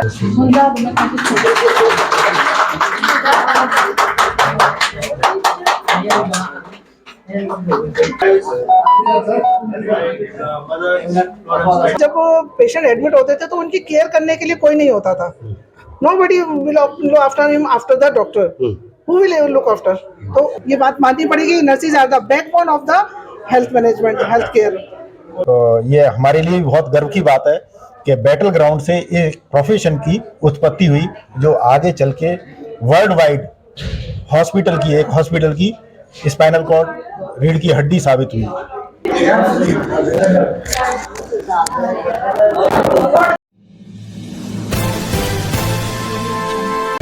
जब patient admit होते थे तो उनकी केयर करने के लिए कोई नहीं होता था। Nobody will look after him after the doctor. Who will look after? तो ये बात माननी पड़ेगी, nurses are the backbone of the health management, health care. तो ये हमारे लिए बहुत गर्व की बात है कि बैटल ग्राउंड से एक प्रोफेशन की उत्पत्ति हुई जो आगे चल के वर्ल्ड वाइड हॉस्पिटल की स्पाइनल कॉर्ड रीढ़ की हड्डी साबित हुई।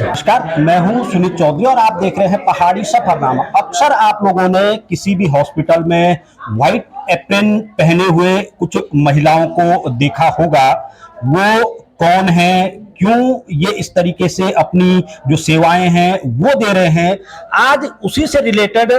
नमस्कार, मैं हूं सुनील चौधरी और आप देख रहे हैं पहाड़ी सफरनामा। अक्सर आप लोगों ने किसी भी हॉस्पिटल में व्हाइट एप्रन पहने हुए कुछ महिलाओं को देखा होगा। वो कौन है, क्यों ये इस तरीके से अपनी जो सेवाएं हैं वो दे रहे हैं, आज उसी से रिलेटेड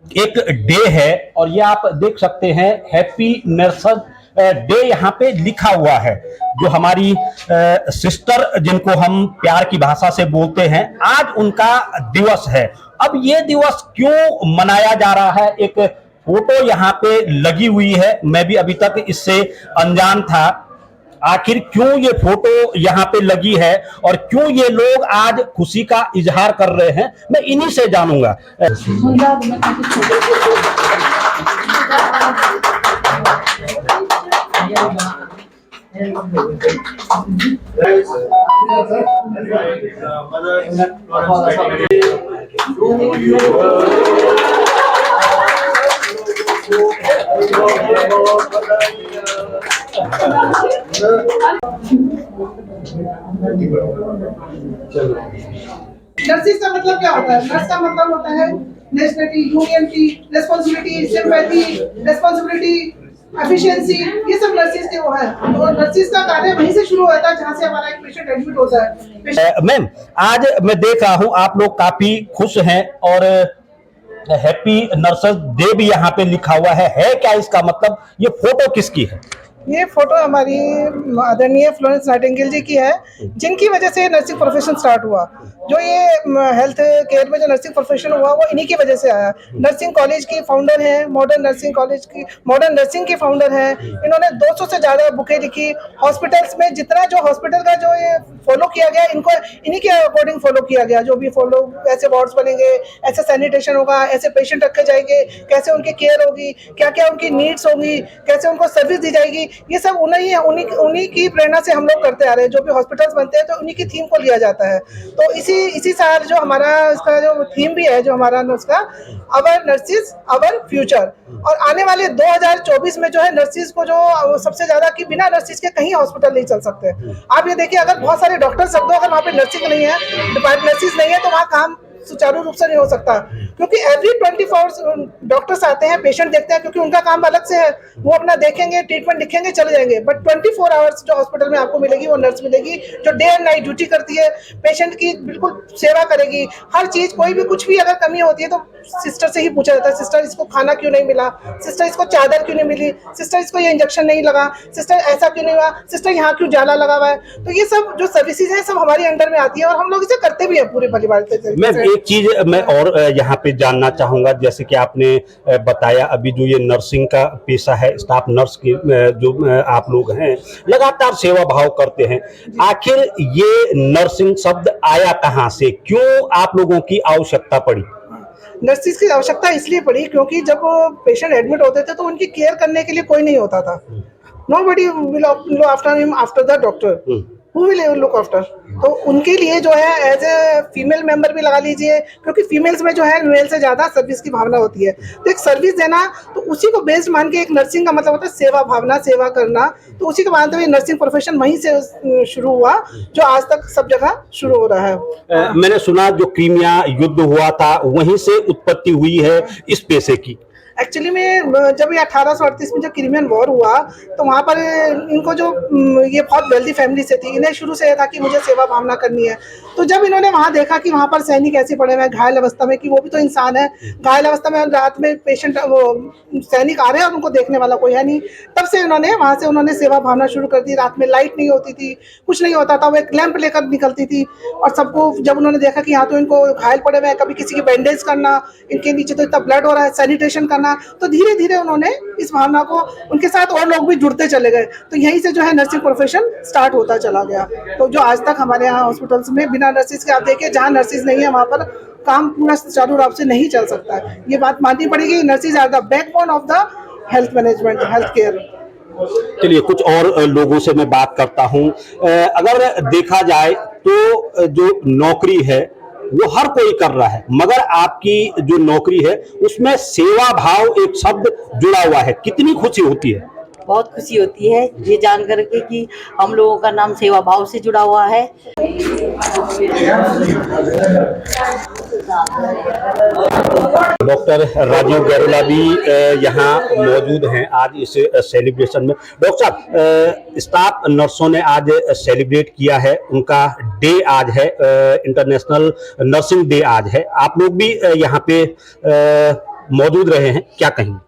एक डे है और ये आप देख सकते हैं हैप्पी नर्सेज डे यहाँ पे लिखा हुआ है। जो हमारी सिस्टर जिनको हम प्यार की भाषा से बोलते हैं, आज उनका दिवस है। अब ये दिवस क्यों मनाया जा रहा है, एक फोटो यहाँ पे लगी हुई है, मैं भी अभी तक इससे अनजान था। आखिर क्यों ये फोटो यहाँ पे लगी है और क्यों ये लोग आज खुशी का इजहार कर रहे हैं, मैं इन्हीं से जानूंगा। नर्सिस का मतलब क्या होता है? नर्स का मतलब होता है nationality, humanity, responsibility, sympathy, responsibility, efficiency, ये सब नर्सिस के वो है। और नर्सिस का कार्य वहीं से शुरू होता है जहां से हमारा एक पेशेंट एडमिट होता है। मैम, आज मैं देख रहा हूं आप लोग काफी खुश हैं और हैप्पी नर्सेज डे भी यहाँ पे लिखा हुआ है क्या इसका मतलब? ये फोटो किसकी है? ये फोटो हमारी आदरणीय फ्लोरेंस नाइटिंगेल जी की है, जिनकी वजह से नर्सिंग प्रोफेशन स्टार्ट हुआ। जो ये हेल्थ केयर में जो नर्सिंग प्रोफेशन हुआ वो इन्हीं की वजह से आया। नर्सिंग कॉलेज की फाउंडर हैं, मॉडर्न नर्सिंग की फाउंडर हैं। इन्होंने 200 से ज़्यादा बुकें लिखी। हॉस्पिटल्स में जितना जो हॉस्पिटल का जो ये फॉलो किया गया, इनको इन्हीं के अकॉर्डिंग फॉलो किया गया। जो भी फॉलो, ऐसे वार्ड्स बनेंगे, ऐसे सैनिटेशन होगा, ऐसे पेशेंट रखे जाएंगे, कैसे उनकी केयर होगी, क्या क्या उनकी नीड्स होगी, कैसे उनको सर्विस दी जाएगी, ये सब उन्हीं की प्रेरणा से हम लोग करते आ रहे हैं। जो भी हॉस्पिटल्स बनते हैं तो उन्हीं की थीम को लिया जाता है। तो इसी साल जो हमारा इसका जो थीम भी है, जो हमारा उसका अवर नर्सिस अवर फ्यूचर, और आने वाले 2024 में जो है नर्सिस को जो सबसे ज्यादा कि बिना नर्सिस के कहीं हॉस्पिटल नहीं चल सकते। आप ये देखिए, अगर बहुत सारे डॉक्टर्स रख दो, अगर वहाँ पे नर्सिंग नहीं है, डिपार्टमेंट नर्सिस नहीं है, तो वहाँ काम सुचारू रूप से नहीं हो सकता। क्योंकि एवरी 24 डॉक्टर्स आते हैं, पेशेंट देखते हैं, क्योंकि उनका काम अलग से है। वो अपना देखेंगे, ट्रीटमेंट लिखेंगे, चले जाएंगे। बट 24 आवर्स जो हॉस्पिटल में आपको मिलेगी वो नर्स मिलेगी, जो डे एंड नाइट ड्यूटी करती है, पेशेंट की बिल्कुल सेवा करेगी। हर चीज, कोई भी कुछ भी अगर कमी होती है तो सिस्टर से ही पूछा जाता है, सिस्टर इसको खाना क्यों नहीं मिला, सिस्टर इसको चादर क्यों नहीं मिली, सिस्टर इसको ये इंजेक्शन नहीं लगा, सिस्टर ऐसा क्यों नहीं हुआ, सिस्टर यहाँ क्यों जाला लगा हुआ है। तो ये सब जो सर्विसेज है सब हमारी अंडर में आती है और हम लोग इसे करते भी है पूरे परिवार से। एक चीज मैं और यहाँ पे जानना चाहूंगा, जैसे कि आपने बताया अभी जो ये नर्सिंग का पेशा है, स्टाफ नर्स के जो आप लोग हैं लगातार सेवा भाव करते हैं, आखिर ये नर्सिंग शब्द आया कहाँ से, क्यों आप लोगों की आवश्यकता पड़ी? नर्सिस की आवश्यकता इसलिए पड़ी क्योंकि जब पेशेंट एडमिट होते थे तो उनकी केयर करने के लिए कोई नहीं होता था। Nobody will look after him after the doctor. Who will look after? तो उनके लिए जो है एज ए फीमेल मेंबर भी लगा लीजिए, क्योंकि फीमेल्स में जो है मेल से ज़्यादा सर्विस की भावना होती है। तो एक सर्विस देना, तो उसी को बेस्ड मान के एक नर्सिंग का मतलब होता है सेवा भावना, सेवा करना। तो उसी के मानते हुए नर्सिंग प्रोफेशन वहीं से शुरू हुआ, जो आज तक सब जगह शुरू हो रहा है। मैंने सुना जो क्रीमिया युद्ध हुआ था वहीं से उत्पत्ति हुई है इस पेशे की। एक्चुअली में जब ये 1838 में जो क्रिमियन वॉर हुआ तो वहाँ पर इनको जो ये बहुत वेल्दी फैमिली से थी, इन्हें शुरू से ये था कि मुझे सेवा भावना करनी है। तो जब इन्होंने वहाँ देखा कि वहाँ पर सैनिक ऐसे पड़े हुए हैं घायल अवस्था में, कि वो भी तो इंसान है, घायल अवस्था में रात में पेशेंट वो सैनिक आ रहे हैं और उनको देखने वाला कोई है नहीं, तब से उन्होंने वहाँ से उन्होंने सेवा भावना शुरू कर दी। रात में लाइट नहीं होती थी, कुछ नहीं होता था, वो एक लैंप लेकर निकलती थी और सबको जब उन्होंने देखा कि हाँ तो इनको घायल पड़े हुए हैं, कभी किसी की बैंडेज करना, इनके नीचे तो इतना ब्लड हो रहा है, सैनिटेशन करना, तो धीरे धीरे उन्होंने इस भावना को, उनके साथ और लोग भी जुड़ते चले गए। तो यहीं से जो है नर्सिंग प्रोफेशन स्टार्ट होता चला गया। तो जो आज तक हमारे यहाँ हॉस्पिटल्स में बिना नर्सिस के, आप देखिए जहाँ नर्सिस नहीं है वहाँ पर काम पूरा सुचारू रूप से नहीं चल सकता है। ये बात माननी पड़ेगी, nurses are the backbone of the health management, health care. चलिए कुछ और लोगों से मैं बात करता हूं। अगर देखा जाए तो जो नौकरी है वो हर कोई कर रहा है, मगर आपकी जो नौकरी है उसमें सेवा भाव एक शब्द जुड़ा हुआ है, कितनी खुशी होती है? बहुत खुशी होती है ये जान करके कि हम लोगों का नाम सेवा भाव से जुड़ा हुआ है। डॉक्टर राजीव गैरोला भी यहाँ मौजूद हैं आज इस सेलिब्रेशन में। डॉक्टर साहब, स्टाफ नर्सों ने आज सेलिब्रेट किया है, उनका डे आज है, इंटरनेशनल नर्सिंग डे आज है, आप लोग भी यहाँ पे मौजूद रहे हैं, क्या कहेंगे?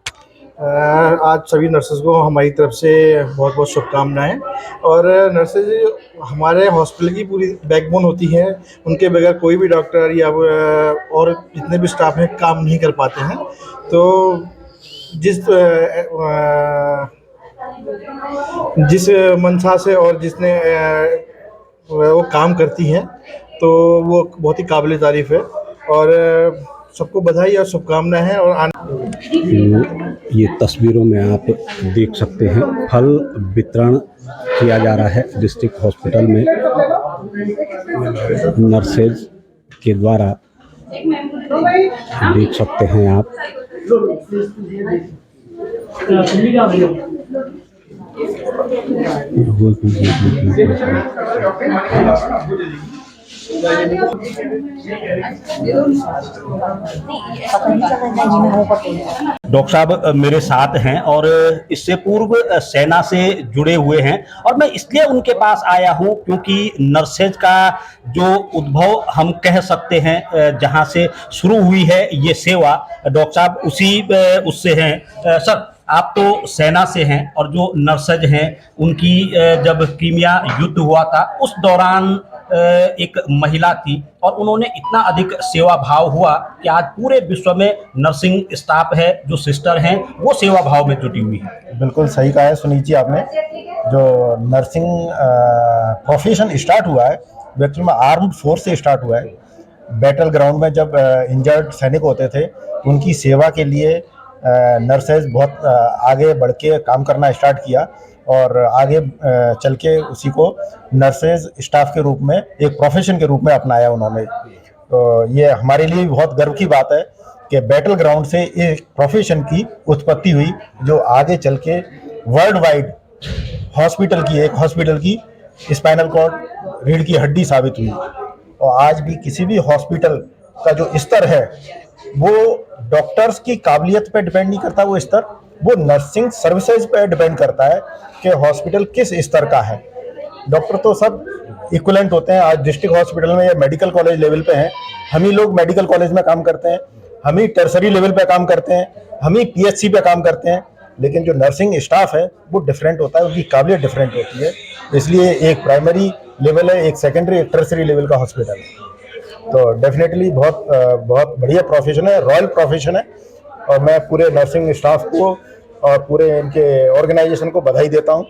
आज सभी नर्सेज को हमारी तरफ से बहुत बहुत शुभकामनाएं। और नर्सेज हमारे हॉस्पिटल की पूरी बैकबोन होती है, उनके बगैर कोई भी डॉक्टर या और जितने भी स्टाफ हैं काम नहीं कर पाते हैं। तो जिस मंशा से और जिसने वो काम करती हैं तो वो बहुत ही काबिल तारीफ़ है और सबको बधाई और शुभकामनाएं हैं। और ये तस्वीरों में आप देख सकते हैं फल वितरण किया जा रहा है डिस्ट्रिक्ट हॉस्पिटल में नर्सेज के द्वारा, देख सकते हैं आप। डॉक्टर साहब मेरे साथ हैं और इससे पूर्व सेना से जुड़े हुए हैं, और मैं इसलिए उनके पास आया हूं क्योंकि नर्सेज का जो उद्भव हम कह सकते हैं, जहां से शुरू हुई है ये सेवा, डॉक्टर साहब उससे हैं। सर, आप तो सेना से हैं और जो नर्सेज हैं उनकी जब क्रीमिया युद्ध हुआ था उस दौरान एक महिला थी और उन्होंने इतना अधिक सेवा भाव हुआ कि आज पूरे विश्व में नर्सिंग स्टाफ है, जो सिस्टर हैं वो सेवा भाव में जुटी हुई है। बिल्कुल सही कहा है सुनीत जी आपने। जो नर्सिंग प्रोफेशन स्टार्ट हुआ है वो एक्चुअली में आर्म्ड फोर्स से स्टार्ट हुआ है। बैटल ग्राउंड में जब इंजर्ड सैनिक होते थे उनकी सेवा के लिए नर्सेज बहुत आगे बढ़ के काम करना स्टार्ट किया और आगे चल के उसी को नर्सेज स्टाफ के रूप में एक प्रोफेशन के रूप में अपनाया उन्होंने। तो ये हमारे लिए बहुत गर्व की बात है कि बैटल ग्राउंड से एक प्रोफेशन की उत्पत्ति हुई जो आगे चल के वर्ल्ड वाइड एक हॉस्पिटल की स्पाइनल कॉर्ड रीढ़ की हड्डी साबित हुई। और आज भी किसी भी हॉस्पिटल का जो स्तर है वो डॉक्टर्स की काबिलियत पे डिपेंड नहीं करता, वो स्तर वो नर्सिंग सर्विसेज पे डिपेंड करता है कि हॉस्पिटल किस स्तर का है। डॉक्टर तो सब इक्विवेलेंट होते हैं। आज डिस्ट्रिक्ट हॉस्पिटल में या मेडिकल कॉलेज लेवल पे हैं, हम ही लोग मेडिकल कॉलेज में काम करते हैं, हम ही टर्सरी लेवल पे काम करते हैं, हम ही पीएचसी पे काम करते हैं, लेकिन जो नर्सिंग स्टाफ है वो डिफरेंट होता है, उसकी काबिलियत डिफरेंट होती है। इसलिए एक प्राइमरी लेवल है, एक सेकेंडरी, एक टर्सरी लेवल का हॉस्पिटल है। तो डेफिनेटली बहुत बढ़िया प्रोफेशन है, रॉयल प्रोफेशन है और मैं पूरे नर्सिंग स्टाफ को और पूरे इनके ऑर्गेनाइजेशन को बधाई देता हूँ